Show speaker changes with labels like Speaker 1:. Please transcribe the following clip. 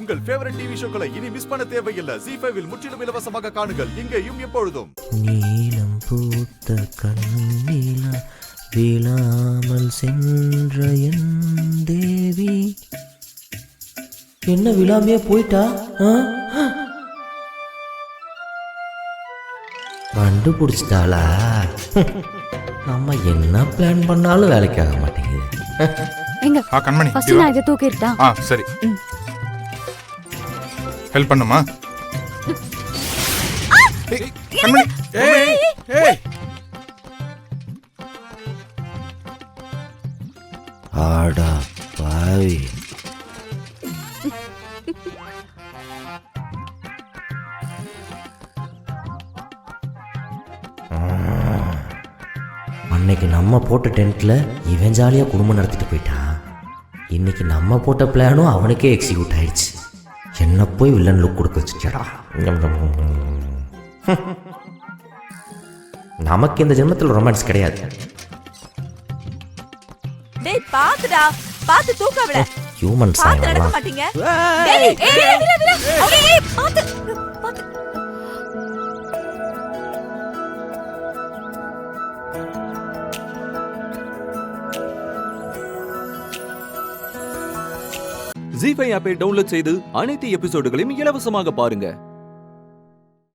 Speaker 1: உங்கள் favourite TV ஷோக்களை இனி miss பண்ண தேவையில்லை. ZEE5 இல் முற்றிலும் இலவசமாக காணுங்கள். இங்கேயும் எப்பொழுதும்.
Speaker 2: நீலம் பூத்த கண்ணிலா விழாமல் சென்ற என் தேவி. என்ன விழாமையே போயிட்டா? கண்டுபிடிச்சிட்டாளா? நம்ம என்ன பிளான் பண்ணாலும் வேலைக்கு ஆக மாட்டேங்குது.
Speaker 3: எங்க
Speaker 4: கண்மணி
Speaker 3: ஃபர்ஸ்ட் நான் இத தூக்கிட்டா.
Speaker 4: சரி ஹெல்ப் பண்ணுமா? கண்மணி ஏய்
Speaker 2: ஆடா பாவி. அன்னைக்கு நம்ம போட்ட டென்ட்ல இவன் ஜாலியாக குடும்பம் நடத்திட்டு போயிட்டான். இன்னைக்கு நம்ம போட்ட பிளானும் அவனுக்கே எக்ஸிக்யூட் ஆயிடுச்சு. என்ன போய் வில்லன் லுக் கொடுக்க வச்சுட்டா. நமக்கு இந்த ஜென்மத்தில் ரொமான்ஸ் கிடையாது.
Speaker 5: டேய் பாத்துடா, பாத்து தூக்க விட.
Speaker 2: ஹியூமன்
Speaker 5: பாத்து நடக்க மாட்டீங்க. டேய் விட. ஓகே பாத்து பாத்து.
Speaker 6: ZEE5 ஆப்பை டவுன்லோட் செய்து அனைத்து எபிசோடுகளையும் இலவசமாக பாருங்க.